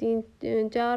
3 4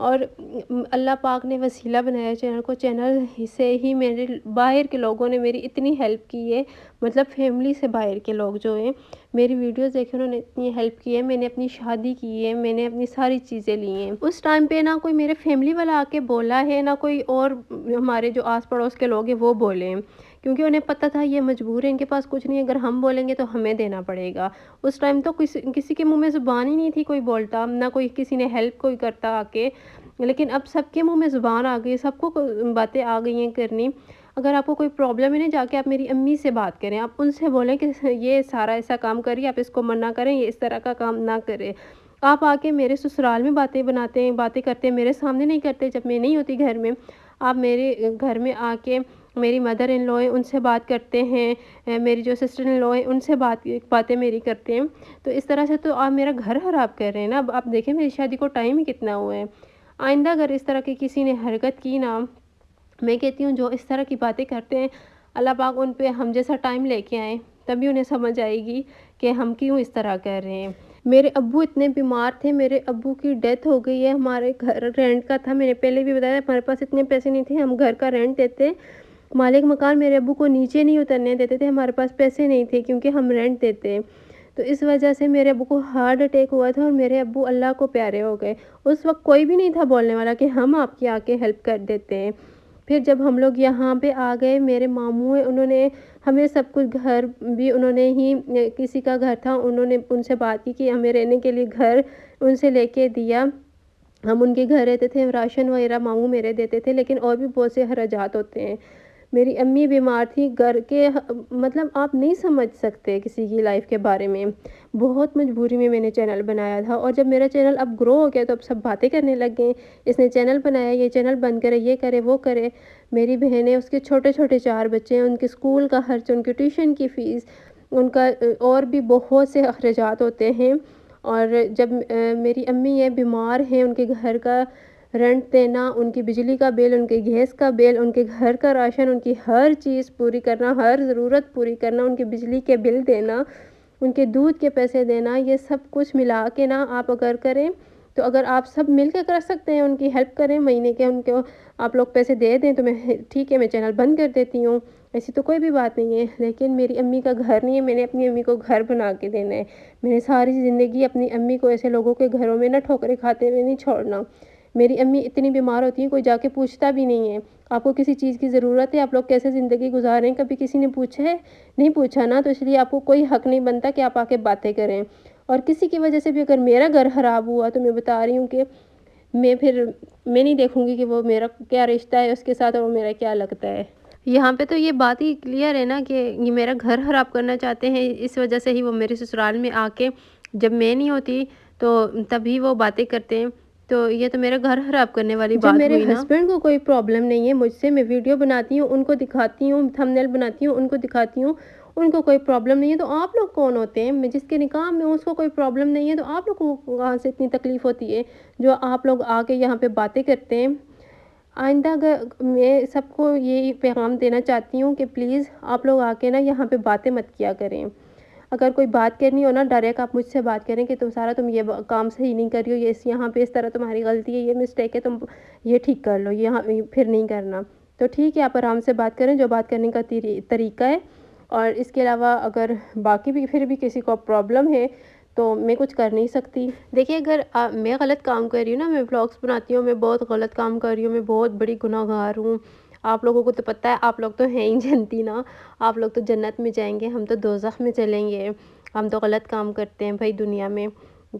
اور اللہ پاک نے وسیلہ بنایا چینل کو، چینل سے ہی میرے باہر کے لوگوں نے میری اتنی ہیلپ کی ہے، مطلب فیملی سے باہر کے لوگ جو ہیں میری ویڈیوز دیکھے انہوں نے اتنی ہیلپ کی ہے، میں نے اپنی شادی کی ہے، میں نے اپنی ساری چیزیں لی ہیں۔ اس ٹائم پہ نہ کوئی میرے فیملی والا آ کے بولا ہے، نہ کوئی اور ہمارے جو آس پڑوس کے لوگ ہیں وہ بولے ہیں، کیونکہ انہیں پتہ تھا یہ مجبور ہے، ان کے پاس کچھ نہیں ہے، اگر ہم بولیں گے تو ہمیں دینا پڑے گا۔ اس ٹائم تو کسی کے منہ میں زبان ہی نہیں تھی کوئی بولتا، نہ کوئی کسی نے ہیلپ کوئی کرتا آ کے، لیکن اب سب کے منہ میں زبان آ گئی، سب کو باتیں آ گئی ہیں کرنی۔ اگر آپ کو کوئی پرابلم ہے نا، جا کے آپ میری امی سے بات کریں، آپ ان سے بولیں کہ یہ سارا ایسا کام کریے، آپ اس کو منع کریں، یہ اس طرح کا کام نہ کرے۔ آپ آ کے میرے سسرال میں باتیں بناتے ہیں، باتیں کرتے ہیں، میرے سامنے نہیں کرتے جب میں نہیں ہوتی گھر میں۔ آپ میرے گھر میں آ کے میری مدر ان لو ہیں ان سے بات کرتے ہیں، میری جو سسٹر ان لو ہیں ان سے باتیں میری کرتے ہیں، تو اس طرح سے تو آپ میرا گھر خراب کر رہے ہیں نا۔ اب آپ دیکھیں میری شادی کو ٹائم ہی کتنا ہوا ہے۔ آئندہ اگر اس طرح کی کسی نے حرکت کی نا، میں کہتی ہوں جو اس طرح کی باتیں کرتے ہیں اللہ پاک ان پہ ہم جیسا ٹائم لے کے آئیں، تبھی انہیں سمجھ آئے گی کہ ہم کیوں اس طرح کر رہے ہیں۔ میرے ابو اتنے بیمار تھے، میرے ابو کی ڈیتھ ہو گئی ہے، ہمارے گھر رینٹ کا تھا، میں نے پہلے بھی بتایا ہمارے پاس اتنے پیسے نہیں تھے، ہم گھر کا رینٹ دیتے، مالک مکان میرے ابو کو نیچے نہیں اترنے دیتے تھے، ہمارے پاس پیسے نہیں تھے کیونکہ ہم رینٹ دیتے، تو اس وجہ سے میرے ابو کو ہارٹ اٹیک ہوا تھا اور میرے ابو اللہ کو پیارے ہو گئے۔ اس وقت کوئی بھی نہیں تھا بولنے والا کہ ہم آپ کی آ کے ہیلپ کر دیتے ہیں۔ پھر جب ہم لوگ یہاں پہ آ گئے، میرے ماموں ہیں انہوں نے ہمیں سب کچھ، گھر بھی انہوں نے ہی، کسی کا گھر تھا انہوں نے ان سے بات کی کہ ہمیں رہنے کے لیے گھر ان سے لے کے دیا، ہم ان کے گھر رہتے تھے، راشن وغیرہ ماموں میرے دیتے تھے، لیکن اور بھی بہت سے اخراجات ہوتے ہیں۔ میری امی بیمار تھی، گھر کے مطلب آپ نہیں سمجھ سکتے کسی کی لائف کے بارے میں، بہت مجبوری میں نے چینل بنایا تھا، اور جب میرا چینل اب گرو ہو گیا تو اب سب باتیں کرنے لگ گئے، اس نے چینل بنایا، یہ چینل بند کرے، یہ کرے وہ کرے۔ میری بہنیں، اس کے چھوٹے چھوٹے 4 بچے ہیں، ان کے اسکول کا خرچ، ان کی ٹیوشن کی فیس، ان کا اور بھی بہت سے اخراجات ہوتے ہیں، اور جب میری امی یہ بیمار ہیں، ان کے گھر کا رینٹ دینا، ان کی بجلی کا بل، ان کے گیس کا بل، ان کے گھر کا راشن، ان کی ہر چیز پوری کرنا، ہر ضرورت پوری کرنا، ان کے بجلی کے بل دینا، ان کے دودھ کے پیسے دینا، یہ سب کچھ ملا کے نا آپ اگر کریں تو اگر آپ سب مل کے کر سکتے ہیں، ان کی ہیلپ کریں، مہینے کے ان کو آپ لوگ پیسے دے دیں تو میں ٹھیک ہے، میں چینل بند کر دیتی ہوں، ایسی تو کوئی بھی بات نہیں ہے۔ لیکن میری امی کا گھر نہیں ہے، میں نے اپنی امی کو گھر بنا کے دینا ہے، میں نے ساری زندگی اپنی امی کو ایسے لوگوں کے گھروں میں نہ ٹھوکریں کھاتے ہوئے نہیں چھوڑنا۔ میری امی اتنی بیمار ہوتی ہیں، کوئی جا کے پوچھتا بھی نہیں ہے، آپ کو کسی چیز کی ضرورت ہے، آپ لوگ کیسے زندگی گزار رہے ہیں، کبھی کسی نے پوچھا ہے؟ نہیں پوچھا نا، تو اس لیے آپ کو کوئی حق نہیں بنتا کہ آپ آ کے باتیں کریں۔ اور کسی کی وجہ سے بھی اگر میرا گھر خراب ہوا تو میں بتا رہی ہوں کہ میں نہیں دیکھوں گی کہ وہ میرا کیا رشتہ ہے اس کے ساتھ اور وہ میرا کیا لگتا ہے۔ یہاں پہ تو یہ بات ہی کلیئر ہے نا کہ یہ میرا گھر خراب کرنا چاہتے ہیں، اس وجہ سے ہی وہ میرے سسرال میں آ کے جب میں نہیں ہوتی تو تبھی وہ باتیں کرتے ہیں، تو یہ تو میرا گھر خراب کرنے والی بات ہوئی نا۔ جب میرے ہسبینڈ کو کوئی پرابلم نہیں ہے مجھ سے، میں ویڈیو بناتی ہوں، ان کو دکھاتی ہوں، تھمبنیل بناتی ہوں، ان کو دکھاتی ہوں، ان کو کوئی پرابلم نہیں ہے، تو آپ لوگ کون ہوتے ہیں؟ میں جس کے نکاح میں ہوں اس کو کوئی پرابلم نہیں ہے، تو آپ لوگوں کو کہاں سے اتنی تکلیف ہوتی ہے جو آپ لوگ آ کے یہاں پہ باتیں کرتے ہیں؟ آئندہ اگر میں سب کو یہی پیغام دینا چاہتی ہوں کہ پلیز آپ لوگ آ کے نا یہاں پہ باتیں مت کیا کریں۔ اگر کوئی بات کرنی ہو نا ڈائریکٹ آپ مجھ سے بات کریں کہ تم یہ کام صحیح نہیں کر رہی ہو، یہ یہاں پہ اس طرح تمہاری غلطی ہے، یہ مسٹیک ہے، تم یہ ٹھیک کر لو، یہاں پھر نہیں کرنا، تو ٹھیک ہے آپ آرام سے بات کریں جو بات کرنے کا طریقہ ہے۔ اور اس کے علاوہ اگر باقی بھی پھر بھی کسی کو پرابلم ہے تو میں کچھ کر نہیں سکتی۔ دیکھیے اگر میں غلط کام کر رہی ہوں نا، میں ولاگس بناتی ہوں، میں بہت غلط کام کر رہی ہوں، میں بہت بڑی گناہ گار ہوں، آپ لوگوں کو تو پتہ ہے، آپ لوگ تو ہیں ہی جنتی نا، آپ لوگ تو جنت میں جائیں گے، ہم تو دوزخ میں چلیں گے، ہم تو غلط کام کرتے ہیں بھائی دنیا میں،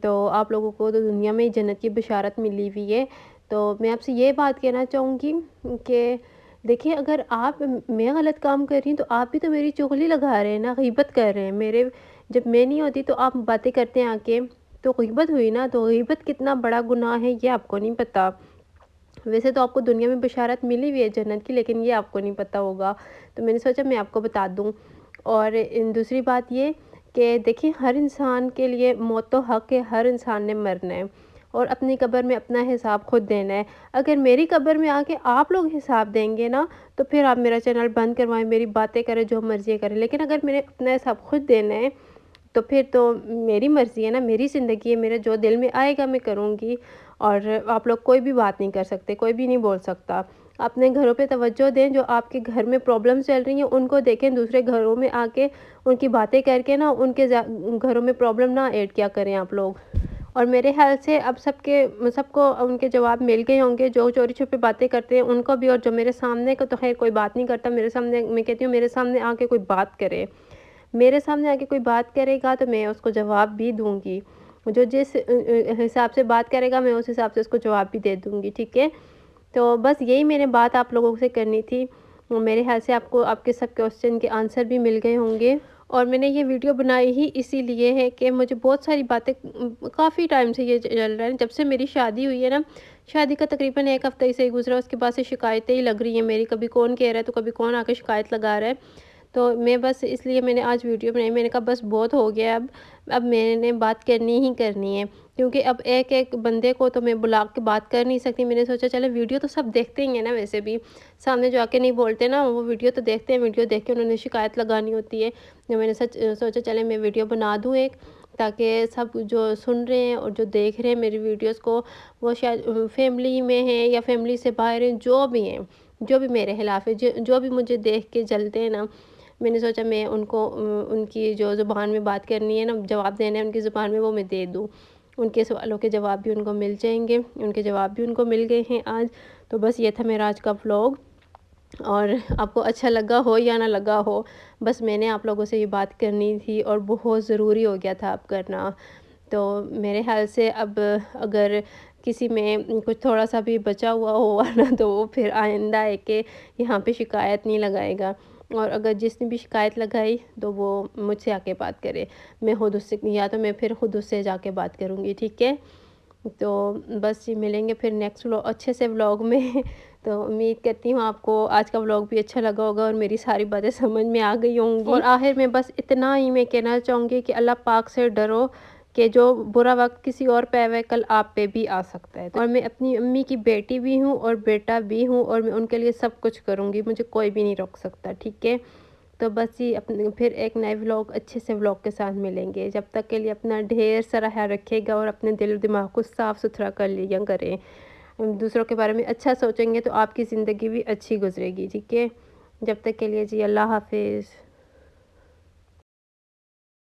تو آپ لوگوں کو تو دنیا میں جنت کی بشارت ملی ہوئی ہے۔ تو میں آپ سے یہ بات کہنا چاہوں گی کہ دیکھیں اگر میں غلط کام کر رہی ہوں تو آپ بھی تو میری چغلی لگا رہے ہیں نا، غیبت کر رہے ہیں جب میں نہیں ہوتی تو آپ باتیں کرتے ہیں آ کے، تو غیبت ہوئی نا، تو غیبت کتنا بڑا گناہ ہے یہ آپ کو نہیں پتہ۔ ویسے تو آپ کو دنیا میں بشارت ملی ہوئی ہے جنت کی، لیکن یہ آپ کو نہیں پتہ ہوگا، تو میں نے سوچا میں آپ کو بتا دوں۔ اور دوسری بات یہ کہ دیکھیں ہر انسان کے لیے موت تو حق ہے، ہر انسان نے مرنا ہے، اور اپنی قبر میں اپنا حساب خود دینا ہے۔ اگر میری قبر میں آ کے آپ لوگ حساب دیں گے نا تو پھر آپ میرا چینل بند کروائیں، میری باتیں کریں، جو مرضی کریں، لیکن اگر میں نے اپنا حساب خود دینا ہے تو پھر تو میری مرضی ہے نا، میری زندگی ہے، میرا جو دل میں آئے گا میں کروں گی۔ اور آپ لوگ کوئی بھی بات نہیں کر سکتے، کوئی بھی نہیں بول سکتا۔ اپنے گھروں پہ توجہ دیں، جو آپ کے گھر میں پرابلم چل رہی ہیں ان کو دیکھیں، دوسرے گھروں میں آ کے ان کی باتیں کر کے نا ان کے گھروں میں پرابلم نہ ایڈ کیا کریں آپ لوگ۔ اور میرے خیال سے اب سب کو ان کے جواب مل گئے ہوں گے، جو چوری چھپے باتیں کرتے ہیں ان کو بھی، اور جو میرے سامنے کو تو خیر کوئی بات نہیں کرتا، میرے سامنے میں کہتی ہوں میرے سامنے آ کے کوئی بات کرے، میرے سامنے آ کے کوئی بات کرے گا تو میں اس کو جواب بھی دوں گی، جو جس حساب سے بات کرے گا میں اس حساب سے اس کو جواب بھی دے دوں گی، ٹھیک ہے؟ تو بس یہی میں نے بات آپ لوگوں سے کرنی تھی۔ میرے خیال سے آپ کو آپ کے سب کوسچن کے آنسر بھی مل گئے ہوں گے، اور میں نے یہ ویڈیو بنائی ہی اسی لیے ہے کہ مجھے بہت ساری باتیں کافی ٹائم سے یہ چل رہا ہے، جب سے میری شادی ہوئی ہے نا، شادی کا تقریباً 1 ہفتہ ہی سے گزرا، اس کے بعد سے شکایتیں ہی لگ رہی ہیں میری، کبھی کون کہہ رہا ہے تو کبھی کون آ کے شکایت لگا رہا ہے۔ تو میں بس اس لیے میں نے آج ویڈیو بنائی، میں نے کہا بس بہت ہو گیا، اب میں نے بات کرنی ہی کرنی ہے، کیونکہ اب ایک بندے کو تو میں بلا کے بات کر نہیں سکتی۔ میں نے سوچا چلے ویڈیو تو سب دیکھتے ہی ہیں نا، ویسے بھی سامنے جو آ کے نہیں بولتے نا وہ ویڈیو تو دیکھتے ہیں، ویڈیو دیکھ کے انہوں نے شکایت لگانی ہوتی ہے، جو میں نے سوچا چلے میں ویڈیو بنا دوں ایک، تاکہ سب جو سن رہے ہیں اور جو دیکھ رہے ہیں میری ویڈیوز کو، وہ شاید فیملی میں ہیں یا فیملی سے باہر ہیں، جو بھی ہیں، جو بھی میرے خلاف ہے، جو بھی مجھے دیکھ کے جلتے ہیں نا، میں نے سوچا میں ان کو ان کی جو زبان میں بات کرنی ہے نا، جواب دینا ہے ان کی زبان میں، وہ میں دے دوں، ان کے سوالوں کے جواب بھی ان کو مل جائیں گے، ان کے جواب بھی ان کو مل گئے ہیں آج۔ تو بس یہ تھا میرا آج کا ولاگ، اور آپ کو اچھا لگا ہو یا نہ لگا ہو، بس میں نے آپ لوگوں سے یہ بات کرنی تھی اور بہت ضروری ہو گیا تھا اب کرنا۔ تو میرے خیال سے اب اگر کسی میں کچھ تھوڑا سا بھی بچا ہوا ہوا نا تو وہ پھر آئندہ ہے کہ یہاں پہ شکایت نہیں لگائے گا، اور اگر جس نے بھی شکایت لگائی تو وہ مجھ سے آ کے بات کرے، میں خود اس سے، یا تو میں پھر خود اس سے جا کے بات کروں گی، ٹھیک ہے؟ تو بس یہ ملیں گے پھر نیکسٹ اچھے سے ولاگ میں۔ تو امید کرتی ہوں آپ کو آج کا ولاگ بھی اچھا لگا ہوگا اور میری ساری باتیں سمجھ میں آ گئی ہوں گی، اور آخر میں بس اتنا ہی میں کہنا چاہوں گی کہ اللہ پاک سے ڈرو، کہ جو برا وقت کسی اور پہ ہے کل آپ پہ بھی آ سکتا ہے، اور میں اپنی امی کی بیٹی بھی ہوں اور بیٹا بھی ہوں، اور میں ان کے لیے سب کچھ کروں گی، مجھے کوئی بھی نہیں روک سکتا، ٹھیک ہے؟ تو بس یہ پھر ایک نئے ولاگ اچھے سے ولاگ کے ساتھ ملیں گے، جب تک کے لیے اپنا ڈھیر سارا خیال رکھے گا اور اپنے دل و دماغ کو صاف ستھرا کر لیا کریں، دوسروں کے بارے میں اچھا سوچیں گے تو آپ کی زندگی بھی اچھی گزرے گی، ٹھیک ہے؟ جب تک کے لیے جی اللہ حافظ۔